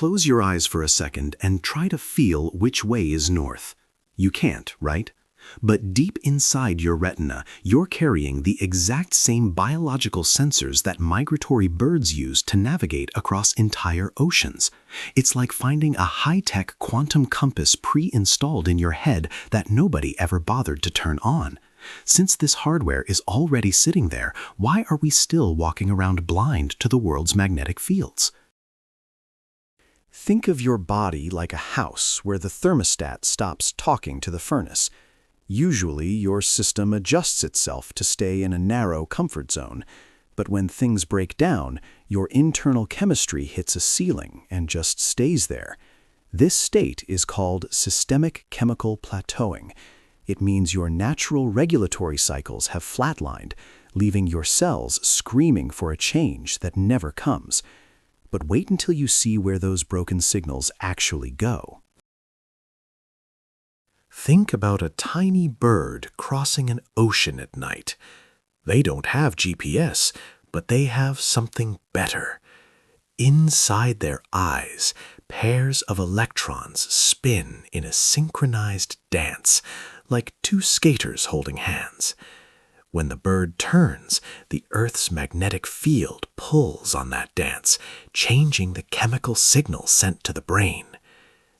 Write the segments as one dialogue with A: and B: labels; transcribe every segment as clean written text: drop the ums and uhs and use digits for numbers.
A: Close your eyes for a second and try to feel which way is north. You can't, right? But deep inside your retina, you're carrying the exact same biological sensors that migratory birds use to navigate across entire oceans. It's like finding a high-tech quantum compass pre-installed in your head that nobody ever bothered to turn on. Since this hardware is already sitting there, why are we still walking around blind to the world's magnetic fields?
B: Think of your body like a house where the thermostat stops talking to the furnace. Usually, your system adjusts itself to stay in a narrow comfort zone. But when things break down, your internal chemistry hits a ceiling and just stays there. This state is called systemic chemical plateauing. It means your natural regulatory cycles have flatlined, leaving your cells screaming for a change that never comes. But wait until you see where those broken signals actually go.
A: Think about a tiny bird crossing an ocean at night. They don't have GPS, but they have something better. Inside their eyes, pairs of electrons spin in a synchronized dance, like two skaters holding hands. When the bird turns, the Earth's magnetic field pulls on that dance, changing the chemical signal sent to the brain.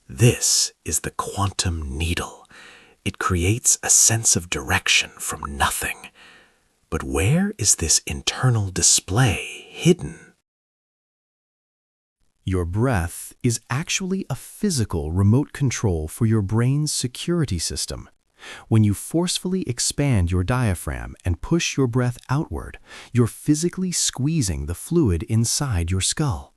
A: This is the quantum needle. It creates a sense of direction from nothing. But where is this internal display hidden?
B: Your breath is actually a physical remote control for your brain's security system. When you forcefully expand your diaphragm and push your breath outward, you're physically squeezing the fluid inside your skull.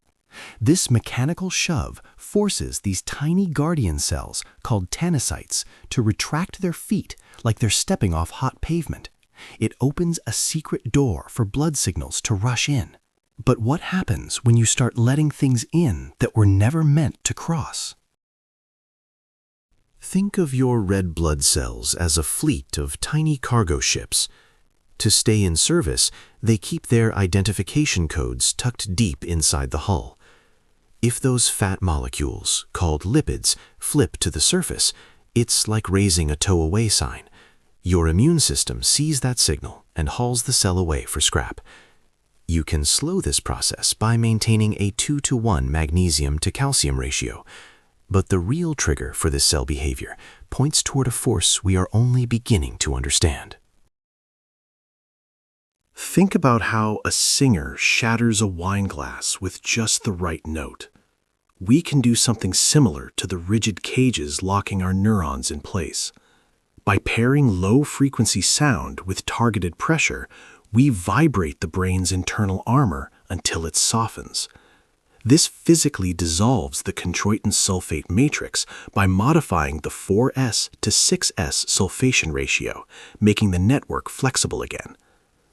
B: This mechanical shove forces these tiny guardian cells, called tanocytes, to retract their feet like they're stepping off hot pavement. It opens a secret door for blood signals to rush in. But what happens when you start letting things in that were never meant to cross?
A: Think of your red blood cells as a fleet of tiny cargo ships. To stay in service, they keep their identification codes tucked deep inside the hull. If those fat molecules, called lipids, flip to the surface, it's like raising a tow-away sign. Your immune system sees that signal and hauls the cell away for scrap. You can slow this process by maintaining a 2-to-1 magnesium to calcium ratio. But the real trigger for this cell behavior points toward a force we are only beginning to understand. Think about how a singer shatters a wine glass with just the right note. We can do something similar to the rigid cages locking our neurons in place. By pairing low-frequency sound with targeted pressure, we vibrate the brain's internal armor until it softens. This physically dissolves the chondroitin sulfate matrix by modifying the 4S to 6S sulfation ratio, making the network flexible again.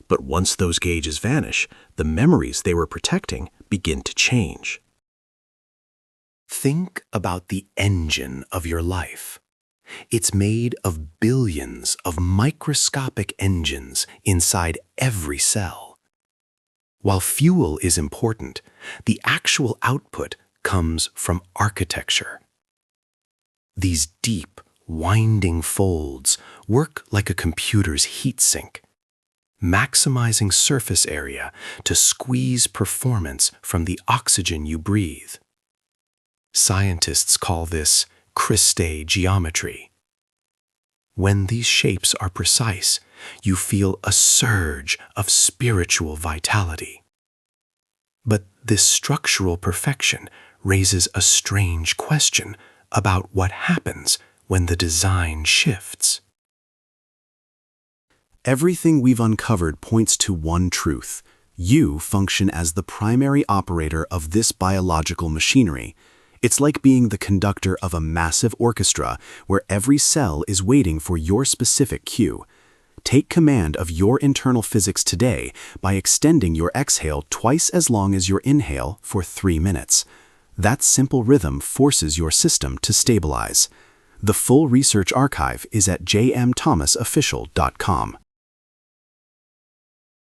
A: But once those gauges vanish, the memories they were protecting begin to change. Think about the engine of your life. It's made of billions of microscopic engines inside every cell. While fuel is important, the actual output comes from architecture. These deep, winding folds work like a computer's heatsink, maximizing surface area to squeeze performance from the oxygen you breathe. Scientists call this crystal geometry. When these shapes are precise, you feel a surge of spiritual vitality. But this structural perfection raises a strange question about what happens when the design shifts. Everything we've uncovered points to one truth. You function as the primary operator of this biological machinery. It's like being the conductor of a massive orchestra where every cell is waiting for your specific cue. Take command of your internal physics today by extending your exhale twice as long as your inhale for 3 minutes. That simple rhythm forces your system to stabilize. The full research archive is at jmthomasofficial.com.